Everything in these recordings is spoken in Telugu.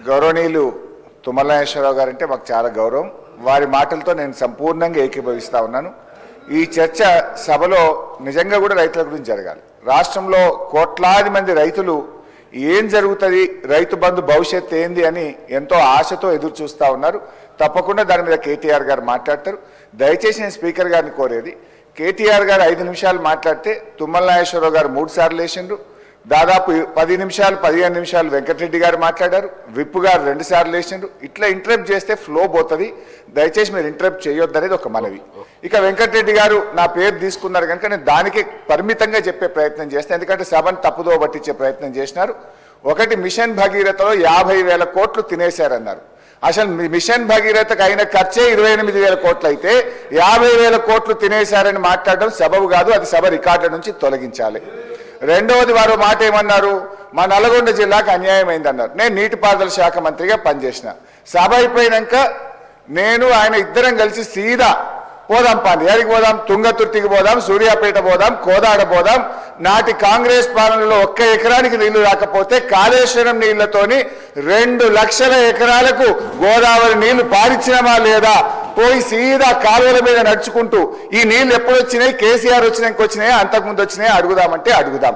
గౌరవనీయులు తుమ్మల నాగేశ్వరరావు గారంటే మాకు చాలా గౌరవం. వారి మాటలతో నేను సంపూర్ణంగా ఏకీభవిస్తా ఉన్నాను. ఈ చర్చ సభలో నిజంగా కూడా రైతుల గురించి జరగాలి. రాష్ట్రంలో కోట్లాది మంది రైతులు ఏం జరుగుతుంది, రైతు బంధు భవిష్యత్తు ఏంది అని ఎంతో ఆశతో ఎదురు చూస్తూ ఉన్నారు. తప్పకుండా దాని మీద కేటీఆర్ గారు మాట్లాడతారు. దయచేసి నేను స్పీకర్ గారిని కోరేది, కేటీఆర్ గారు 5 నిమిషాలు మాట్లాడితే తుమ్మల నాగేశ్వరరావు గారు 3 సార్లు వేసిండ్రు. దాదాపు 10 నిమిషాలు 15 నిమిషాలు వెంకటరెడ్డి గారు మాట్లాడారు. విప్పు గారు 2 సార్లు వేసిండ్రు. ఇట్లా ఇంటరప్ట్ చేస్తే ఫ్లో పోతుంది. దయచేసి మీరు ఇంటరప్ట్ చేయొద్దనేది ఒక మనవి. ఇక వెంకటరెడ్డి గారు నా పేరు తీసుకున్నారు కనుక నేను దానికి పరిమితంగా చెప్పే ప్రయత్నం చేస్తాను. ఎందుకంటే సభను తప్పుదో పట్టించే ప్రయత్నం చేసినారు. ఒకటి, మిషన్ భగీరథలో 50,000 కోట్లు తినేశారన్నారు. అసలు మిషన్ భగీరథకు అయిన ఖర్చే 28,000 కోట్లు అయితే 50,000 కోట్లు తినేశారని మాట్లాడడం సబబు కాదు. అది సభ రికార్డుల నుంచి తొలగించాలి. రెండవది, వారు మాట ఏమన్నారు, మా నల్గొండ జిల్లాకు అన్యాయమైందన్నారు. నేను నీటిపారుదల శాఖ మంత్రిగా పనిచేసిన. సభ అయిపోయినాక నేను ఆయన ఇద్దరం కలిసి సీదా పోదాం, పాండి ఎక్కడికి పోదాం, తుంగతుర్తికి పోదాం, సూర్యాపేట పోదాం, కోదాడ పోదాం. నాటి కాంగ్రెస్ పాలనలో 1 ఎకరానికి నీళ్లు రాకపోతే కాళేశ్వరం నీళ్లతోని 2 లక్షల ఎకరాలకు గోదావరి నీళ్లు పారించినమా లేదా, పోయి సీదా కాలువల మీద నడుచుకుంటూ ఈ నీళ్లు ఎప్పుడు వచ్చినాయి, కేసీఆర్ వచ్చినాక వచ్చినాయా, అంతకుముందు వచ్చినాయా అడుగుదామంటే అడుగుదాం.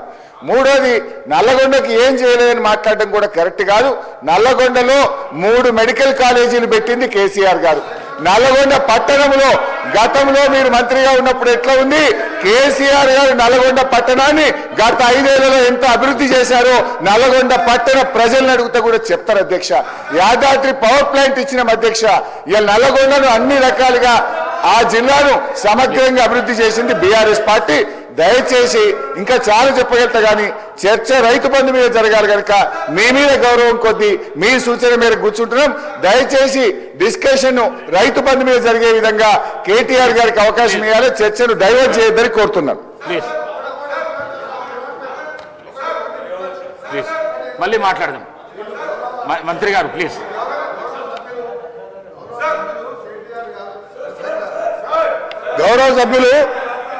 మూడోది, నల్లగొండకి ఏం చేయలేదని మాట్లాడడం కూడా కరెక్ట్ కాదు. నల్లగొండలో 3 మెడికల్ కాలేజీలు పెట్టింది కేసీఆర్ గారు. నల్లగొండ పట్టణంలో గతంలో మీరు మంత్రిగా ఉన్నప్పుడు ఎట్లా ఉంది, కేసీఆర్ గారు నల్లగొండ పట్టణాన్ని గత 5 ఏళ్లలో ఎంత అభివృద్ధి చేశారో నల్లగొండ పట్టణ ప్రజలను అడుగుతా కూడా చెప్తారు అధ్యక్ష. యాదాద్రి పవర్ ప్లాంట్ ఇచ్చిన అధ్యక్ష. ఇలా నల్లగొండను అన్ని రకాలుగా ఆ జిల్లాను సమగ్రంగా అభివృద్ధి చేసింది బీఆర్ఎస్ పార్టీ. దయచేసి ఇంకా చాలా చెప్పగలుగుతా కానీ చర్చ రైతు బంధు మీద జరగాలి కనుక మీ మీద గౌరవం కొద్దీ మీ సూచన మేరకు కూర్చుంటున్నాం. దయచేసి డిస్కషన్ రైతు బంధు మీద జరిగే విధంగా కేటీఆర్ గారికి అవకాశం ఇవ్వాలి. చర్చను డైవర్ట్ చేయొద్దని కోరుతున్నాం. మళ్ళీ మాట్లాడదాం మంత్రి గారు ప్లీజ్. గౌరవ సభ్యులు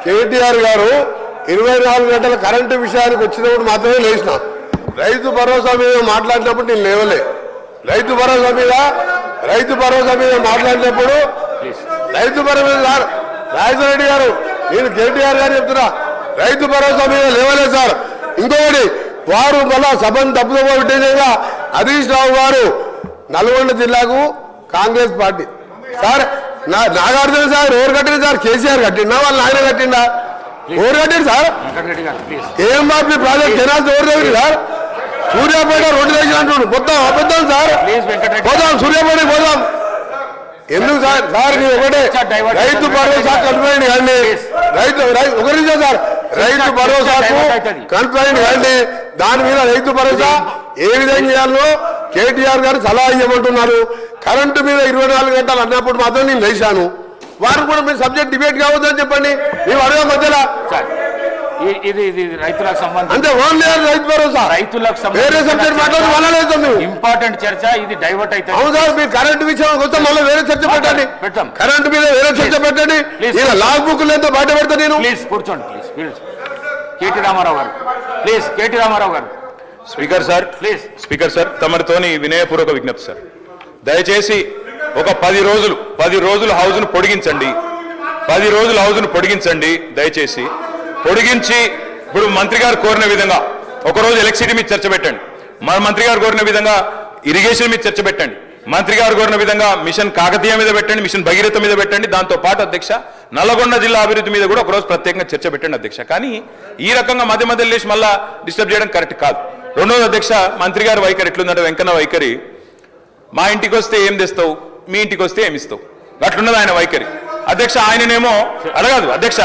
కేటీఆర్ గారు 24 గంటల కరెంటు విషయానికి వచ్చినప్పుడు మాత్రమే లేచిన. రైతు భరోసా మీద మాట్లాడినప్పుడు నేను లేవలే. రైతు భరోసా మీద మాట్లాడినప్పుడు రైతు భరోసా రాజశేఖర గారు, నేను కేటీఆర్ గారు చెప్తున్నా, రైతు భరోసా మీద లేవలే సార్. ఇంకొకటి, వారు మళ్ళా సభను తప్పుదో పెట్టేగా హరీష్ రావు గారు నల్గొండ జిల్లాకు Congress party sir. Nagarjuna sir ఎవరు కట్టింది సార్? కేసీఆర్ కట్టిండా, వాళ్ళ ఆయన కట్టిండా? ఎవరు కట్టింది సార్? కేఎంఆర్పీ ప్రాజెక్ట్ కెనాల్స్ ఎవరు దగ్గర సార్? సూర్యాపేట 2 లక్షలు అంటున్నాడు. మొత్తం అబద్ధం సార్. పోదాం, సూర్యాపేటకి పోదాం. ఎందుకు సార్? సార్ మీరు ఒకటే రైతు భరోసా కన్ఫైన్ కానీ ఒకరి సార్ రైతు భరోసాకు కన్ఫైన్ కానీ దాని మీద రైతు భరోసా ఏ విధంగా చేయాలో కేటీఆర్ గారు సలహా ఇవ్వమంటున్నారు. కరెంటు మీద 24 గంటలు అన్నప్పుడు మాత్రం నేను లేచాను. వారు కూడా మీరు సబ్జెక్ట్ డిబేట్ కావద్దని చెప్పండి. మేము అడగ మధ్యలో ఇది రైతులకు సంబంధించి అంటే ఓన్లీ రైతు భరోసా, రైతులకు వేరే సబ్జెక్ట్ మాట్లాడి వాళ్ళలేదు. మేము ఇంపార్టెంట్ చర్చ ఇది డైవర్ట్ అయితే. అవును సార్, మీరు కరెంటు విషయం వస్తే మళ్ళీ వేరే చర్చ పెట్టండి. కరెంటు మీద వేరే చర్చ పెట్టండి. లాగ్ బుక్ లేదో బయట పెడతా నేను. ప్లీజ్ కూర్చోండి. ప్లీజ్ కేటీ రామారావు గారు, ప్లీజ్ కేటీ రామారావు గారు. Speaker sir, please speaker sir, తమరితోని వినయపూర్వక విజ్ఞప్తి సార్. దయచేసి ఒక 10 రోజులు హౌస్ను పొడిగించండి. 10 రోజులు హౌస్ను పొడిగించండి దయచేసి. పొడిగించి ఇప్పుడు మంత్రి గారు కోరిన విధంగా ఒకరోజు ఎలక్ట్రిసిటీ మీద చర్చ పెట్టండి. మన మంత్రి గారు కోరిన విధంగా ఇరిగేషన్ మీద చర్చ పెట్టండి. మంత్రి గారు కోరిన విధంగా మిషన్ కాకతీయ మీద పెట్టండి, మిషన్ భగీరథ మీద పెట్టండి. దాంతో పాటు అధ్యక్ష నల్లగొండ జిల్లా అభివృద్ధి మీద కూడా ఒకరోజు ప్రత్యేకంగా చర్చ పెట్టండి అధ్యక్ష. కానీ ఈ రకంగా మధ్య లేచి మళ్ళా డిస్టర్బ్ చేయడం కరెక్ట్ కాదు. రెండోది అధ్యక్ష, మంత్రి గారి వైఖరి ఎట్లుందంటే వెంకన్న వైఖరి, మా ఇంటికి వస్తే ఏం తెస్తావు, మీ ఇంటికి వస్తే ఏమి ఇస్తావు, అట్లున్నది ఆయన వైఖరి అధ్యక్ష. ఆయననేమో అడగదు అధ్యక్ష,